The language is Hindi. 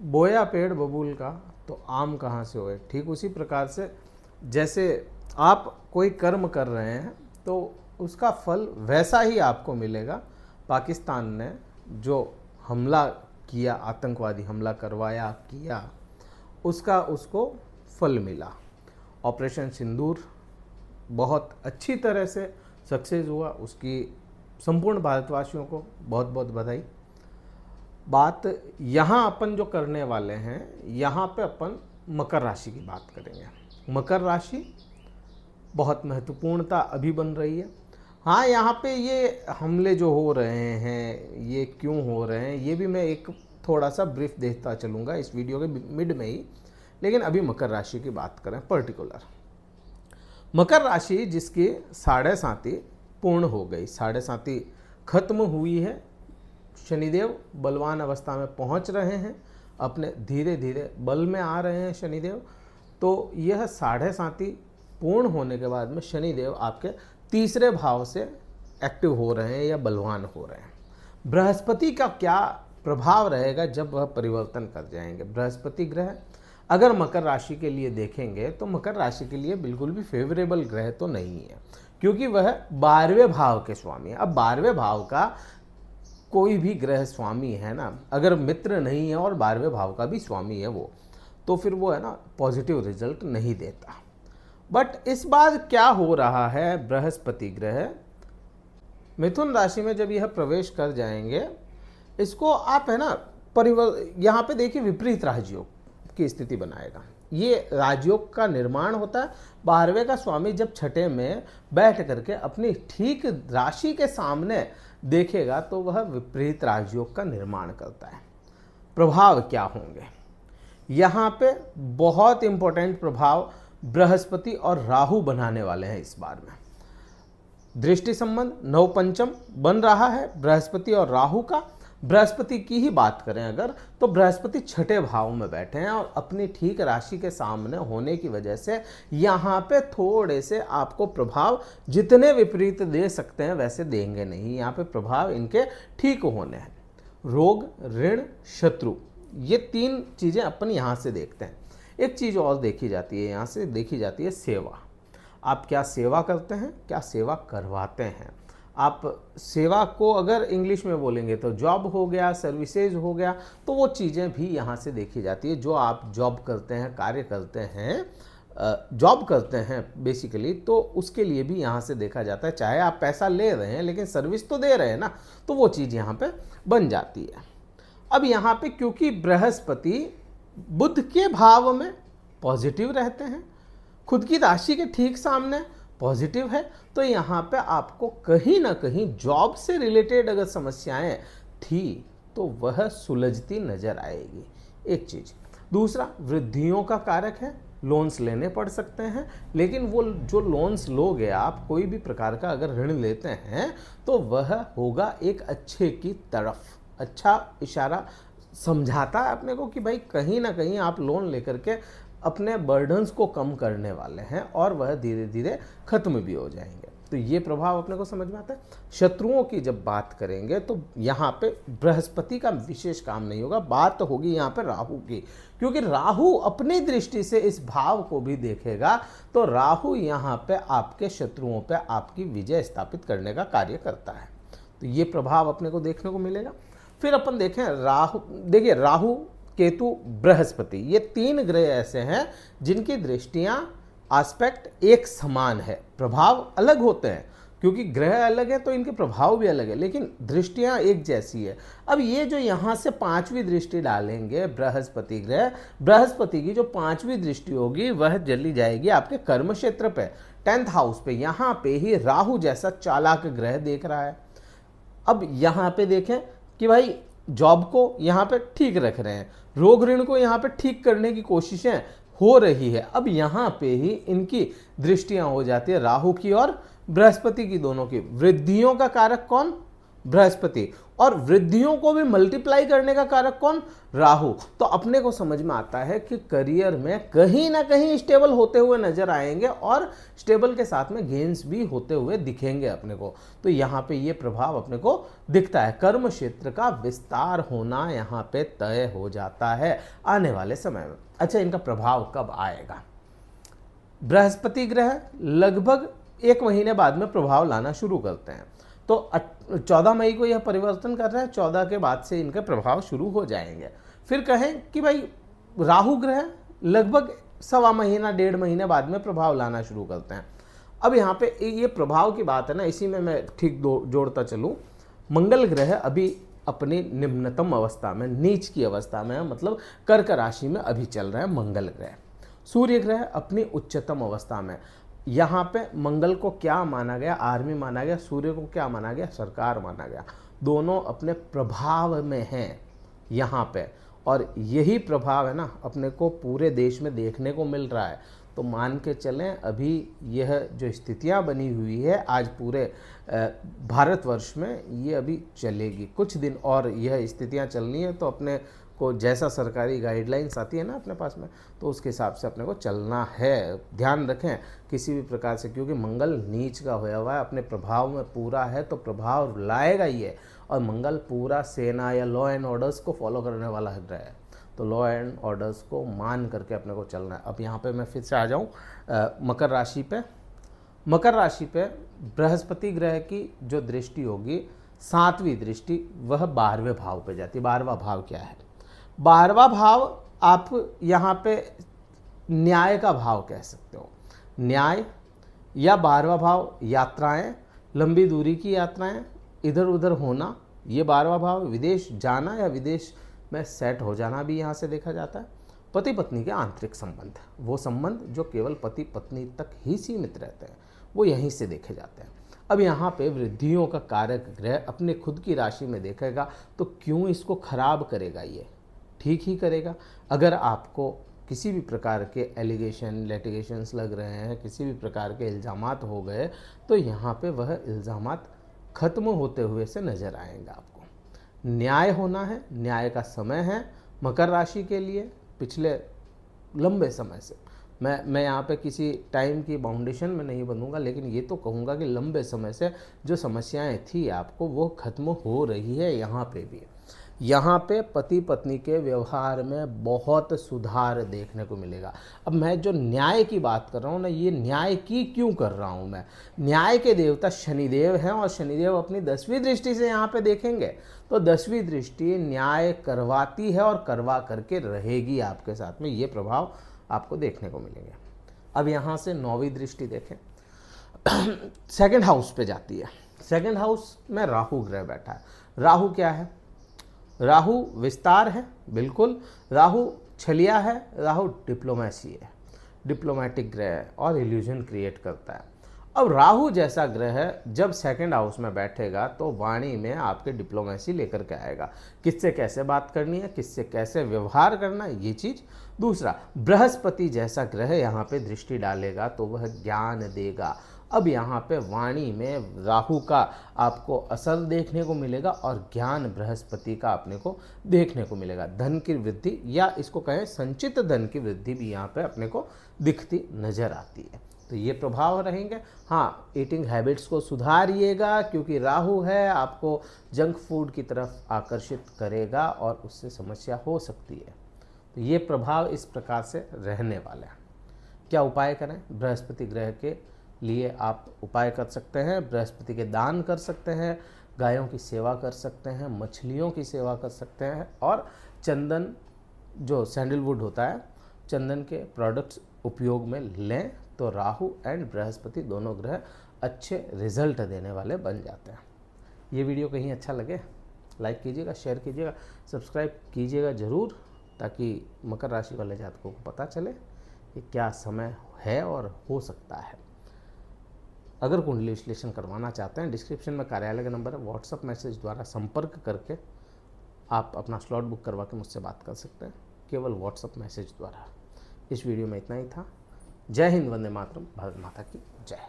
बोया पेड़ बबूल का तो आम कहाँ से होए। ठीक उसी प्रकार से जैसे आप कोई कर्म कर रहे हैं तो उसका फल वैसा ही आपको मिलेगा। पाकिस्तान ने जो हमला किया, आतंकवादी हमला करवाया किया, उसका उसको फल मिला। ऑपरेशन सिंदूर बहुत अच्छी तरह से सक्सेस हुआ, उसकी संपूर्ण भारतवासियों को बहुत बहुत बधाई। बात यहाँ अपन जो करने वाले हैं, यहाँ पे अपन मकर राशि की बात करेंगे। मकर राशि बहुत महत्वपूर्णता अभी बन रही है। हाँ, यहाँ पे ये हमले जो हो रहे हैं ये क्यों हो रहे हैं ये भी मैं एक थोड़ा सा ब्रीफ देता चलूँगा इस वीडियो के मिड में ही। लेकिन अभी मकर राशि की बात करें पर्टिकुलर। मकर राशि जिसकी साढ़े साथी पूर्ण हो गई, साढ़े साथी खत्म हुई है, शनिदेव बलवान अवस्था में पहुंच रहे हैं, अपने धीरे धीरे बल में आ रहे हैं शनिदेव। तो यह साढ़े साथी पूर्ण होने के बाद में शनिदेव आपके तीसरे भाव से एक्टिव हो रहे हैं या बलवान हो रहे हैं। बृहस्पति का क्या प्रभाव रहेगा जब वह परिवर्तन कर जाएंगे। बृहस्पति ग्रह अगर मकर राशि के लिए देखेंगे तो मकर राशि के लिए बिल्कुल भी फेवरेबल ग्रह तो नहीं है, क्योंकि वह 12वें भाव के स्वामी है। अब 12वें भाव का कोई भी ग्रह स्वामी है ना, अगर मित्र नहीं है और 12वें भाव का भी स्वामी है वो, तो फिर वो है ना पॉजिटिव रिजल्ट नहीं देता। बट इस बार क्या हो रहा है, बृहस्पति ग्रह मिथुन राशि में जब यह प्रवेश कर जाएंगे, इसको आप है ना यहाँ पे देखिए विपरीत राजयोग की स्थिति बनाएगा। ये राजयोग का निर्माण होता है। 12वें का स्वामी जब छठे में बैठ करके अपनी ठीक राशि के सामने देखेगा तो वह विपरीत राजयोग का निर्माण करता है। प्रभाव क्या होंगे यहाँ पे, बहुत इंपॉर्टेंट प्रभाव बृहस्पति और राहु बनाने वाले हैं इस बार में। दृष्टि संबंध नवपंचम बन रहा है बृहस्पति और राहु का। बृहस्पति की ही बात करें अगर, तो बृहस्पति छठे भाव में बैठे हैं और अपनी ठीक राशि के सामने होने की वजह से यहाँ पे थोड़े से आपको प्रभाव जितने विपरीत दे सकते हैं वैसे देंगे नहीं। यहाँ पे प्रभाव इनके ठीक होने हैं। रोग, ऋण, शत्रु, ये तीन चीज़ें अपन यहाँ से देखते हैं। एक चीज़ और देखी जाती है यहाँ से, देखी जाती है सेवा। आप क्या सेवा करते हैं, क्या सेवा करवाते हैं। आप सेवा को अगर इंग्लिश में बोलेंगे तो जॉब हो गया, सर्विसेज हो गया, तो वो चीज़ें भी यहाँ से देखी जाती है। जो आप जॉब करते हैं, कार्य करते हैं, जॉब करते हैं बेसिकली, तो उसके लिए भी यहाँ से देखा जाता है। चाहे आप पैसा ले रहे हैं लेकिन सर्विस तो दे रहे हैं ना, तो वो चीज़ यहाँ पे बन जाती है। अब यहाँ पे क्योंकि बृहस्पति बुध के भाव में पॉजिटिव रहते हैं, खुद की राशि के ठीक सामने पॉजिटिव है, तो यहाँ पे आपको कहीं ना कहीं जॉब से रिलेटेड अगर समस्याएं थी तो वह सुलझती नजर आएगी। एक चीज। दूसरा, वृद्धियों का कारक है, लोन्स लेने पड़ सकते हैं, लेकिन वो जो लोन्स लोगे आप, कोई भी प्रकार का अगर ऋण लेते हैं तो वह होगा एक अच्छे की तरफ। अच्छा इशारा समझाता है अपने को कि भाई कहीं ना कहीं आप लोन लेकर के अपने बर्डन्स को कम करने वाले हैं और वह धीरे धीरे खत्म भी हो जाएंगे। तो ये प्रभाव अपने को समझ में आता है। शत्रुओं की जब बात करेंगे तो यहाँ पे बृहस्पति का विशेष काम नहीं होगा, बात होगी यहाँ पे राहु की, क्योंकि राहु अपनी दृष्टि से इस भाव को भी देखेगा। तो राहु यहाँ पे आपके शत्रुओं पे आपकी विजय स्थापित करने का कार्य करता है। तो ये प्रभाव अपने को देखने को मिलेगा। फिर अपन देखें राहु, देखिए राहु, केतु, बृहस्पति, ये तीन ग्रह ऐसे हैं जिनकी दृष्टियां एस्पेक्ट एक समान है। प्रभाव अलग होते हैं क्योंकि ग्रह अलग है तो इनके प्रभाव भी अलग है, लेकिन दृष्टियां एक जैसी है। अब ये जो यहाँ से पांचवी दृष्टि डालेंगे बृहस्पति ग्रह, बृहस्पति की जो पांचवी दृष्टि होगी वह चली जाएगी आपके कर्म क्षेत्र पे, 10th हाउस पे। यहाँ पे ही राहु जैसा चालाक ग्रह देख रहा है। अब यहाँ पे देखें कि भाई जॉब को यहाँ पे ठीक रख रहे हैं, रोग ऋण को यहाँ पे ठीक करने की कोशिशें हो रही है। अब यहाँ पे ही इनकी दृष्टियां हो जाती है राहु की और बृहस्पति की, दोनों की। वृद्धियों का कारक कौन? बृहस्पति। और वृद्धियों को भी मल्टीप्लाई करने का कारक कौन? राहु। तो अपने को समझ में आता है कि करियर में कहीं ना कहीं स्टेबल होते हुए नजर आएंगे और स्टेबल के साथ में गेन्स भी होते हुए दिखेंगे अपने को। तो यहाँ पे ये प्रभाव अपने को दिखता है। कर्म क्षेत्र का विस्तार होना यहाँ पे तय हो जाता है आने वाले समय में। अच्छा, इनका प्रभाव कब आएगा? बृहस्पति ग्रह लगभग 1 महीने बाद में प्रभाव लाना शुरू करते हैं। तो 14 मई को यह परिवर्तन कर रहा है, 14 के बाद से इनके प्रभाव शुरू हो जाएंगे। फिर कहें कि भाई राहु ग्रह लगभग 1.25 महीना 1.5 महीने बाद में प्रभाव लाना शुरू करते हैं। अब यहाँ पे ये प्रभाव की बात है ना, इसी में मैं ठीक जोड़ता चलूँ। मंगल ग्रह अभी अपनी निम्नतम अवस्था में, नीच की अवस्था में, मतलब कर्क राशि में अभी चल रहा है मंगल ग्रह। सूर्य ग्रह अपनी उच्चतम अवस्था में। यहाँ पे मंगल को क्या माना गया? आर्मी माना गया। सूर्य को क्या माना गया? सरकार माना गया। दोनों अपने प्रभाव में हैं यहाँ पे, और यही प्रभाव है ना अपने को पूरे देश में देखने को मिल रहा है। तो मान के चलें अभी यह जो स्थितियाँ बनी हुई है आज पूरे भारतवर्ष में, ये अभी चलेगी कुछ दिन और यह स्थितियाँ चलनी है। तो अपने को जैसा सरकारी गाइडलाइंस आती है ना अपने पास में, तो उसके हिसाब से अपने को चलना है। ध्यान रखें किसी भी प्रकार से, क्योंकि मंगल नीच का होया हुआ है, अपने प्रभाव में पूरा है तो प्रभाव लाएगा ही है। और मंगल पूरा सेना या लॉ एंड ऑर्डर्स को फॉलो करने वाला ग्रह है, तो लॉ एंड ऑर्डर्स को मान करके अपने को चलना है। अब यहाँ पे मैं फिर से आ जाऊँ मकर राशि पे। मकर राशि पे बृहस्पति ग्रह की जो दृष्टि होगी, 7वीं दृष्टि, वह 12वें भाव पे जाती है। 12वां भाव क्या है? 12वां भाव आप यहाँ पे न्याय का भाव कह सकते हो। न्याय या 12वां भाव यात्राएं, लंबी दूरी की यात्राएं, इधर उधर होना, ये 12वां भाव। विदेश जाना या विदेश में सेट हो जाना भी यहाँ से देखा जाता है। पति पत्नी के आंतरिक संबंध, वो संबंध जो केवल पति पत्नी तक ही सीमित रहते हैं, वो यहीं से देखे जाते हैं। अब यहाँ पे वृद्धियों का कारक ग्रह अपने खुद की राशि में देखेगा, तो क्यों इसको खराब करेगा? ये ठीक ही करेगा। अगर आपको किसी भी प्रकार के एलिगेशन लिटिगेशंस लग रहे हैं, किसी भी प्रकार के इल्ज़ामात हो गए, तो यहाँ पे वह इल्ज़ामात खत्म होते हुए से नज़र आएंगे आपको। न्याय होना है, न्याय का समय है मकर राशि के लिए पिछले लंबे समय से। मैं यहाँ पे किसी टाइम की बाउंडेशन में नहीं बनूंगा, लेकिन ये तो कहूँगा कि लंबे समय से जो समस्याएं थी आपको, वो खत्म हो रही है। यहाँ पे भी, यहाँ पे पति पत्नी के व्यवहार में बहुत सुधार देखने को मिलेगा। अब मैं जो न्याय की बात कर रहा हूँ ना, ये न्याय की क्यों कर रहा हूँ मैं? न्याय के देवता शनिदेव हैं और शनिदेव अपनी 10वीं दृष्टि से यहाँ पे देखेंगे, तो 10वीं दृष्टि न्याय करवाती है और करवा करके रहेगी आपके साथ में। ये प्रभाव आपको देखने को मिलेंगे। अब यहाँ से 9वीं दृष्टि देखें, 2nd हाउस पे जाती है। 2nd हाउस में राहु ग्रह बैठा है। राहु क्या है? राहु विस्तार है, बिल्कुल। राहु छलिया है, राहु डिप्लोमेसी है, डिप्लोमेटिक ग्रह है और इल्यूजन क्रिएट करता है। अब राहु जैसा ग्रह जब 2nd हाउस में बैठेगा तो वाणी में आपके डिप्लोमेसी लेकर के आएगा। किससे कैसे बात करनी है, किससे कैसे व्यवहार करना है, ये चीज़। दूसरा, बृहस्पति जैसा ग्रह यहाँ पे दृष्टि डालेगा तो वह ज्ञान देगा। अब यहाँ पे वाणी में राहु का आपको असर देखने को मिलेगा और ज्ञान बृहस्पति का अपने को देखने को मिलेगा। धन की वृद्धि या इसको कहें संचित धन की वृद्धि भी यहाँ पे अपने को दिखती नजर आती है। तो ये प्रभाव रहेंगे। हाँ, ईटिंग हैबिट्स को सुधारिएगा, क्योंकि राहु है, आपको जंक फूड की तरफ आकर्षित करेगा और उससे समस्या हो सकती है। तो ये प्रभाव इस प्रकार से रहने वाले हैं। क्या उपाय करें? बृहस्पति ग्रह के लिए आप उपाय कर सकते हैं, बृहस्पति के दान कर सकते हैं, गायों की सेवा कर सकते हैं, मछलियों की सेवा कर सकते हैं, और चंदन जो सैंडलवुड होता है, चंदन के प्रोडक्ट्स उपयोग में लें, तो राहु एंड बृहस्पति दोनों ग्रह अच्छे रिजल्ट देने वाले बन जाते हैं। ये वीडियो कहीं अच्छा लगे लाइक कीजिएगा, शेयर कीजिएगा, सब्सक्राइब कीजिएगा ज़रूर, ताकि मकर राशि वाले जातकों को पता चले कि क्या समय है और हो सकता है। अगर कुंडली विश्लेषण करवाना चाहते हैं, डिस्क्रिप्शन में कार्यालय का नंबर है, व्हाट्सअप मैसेज द्वारा संपर्क करके आप अपना स्लॉट बुक करवा के मुझसे बात कर सकते हैं, केवल व्हाट्सअप मैसेज द्वारा। इस वीडियो में इतना ही था। जय हिंद, वंदे मातरम, भारत माता की जय।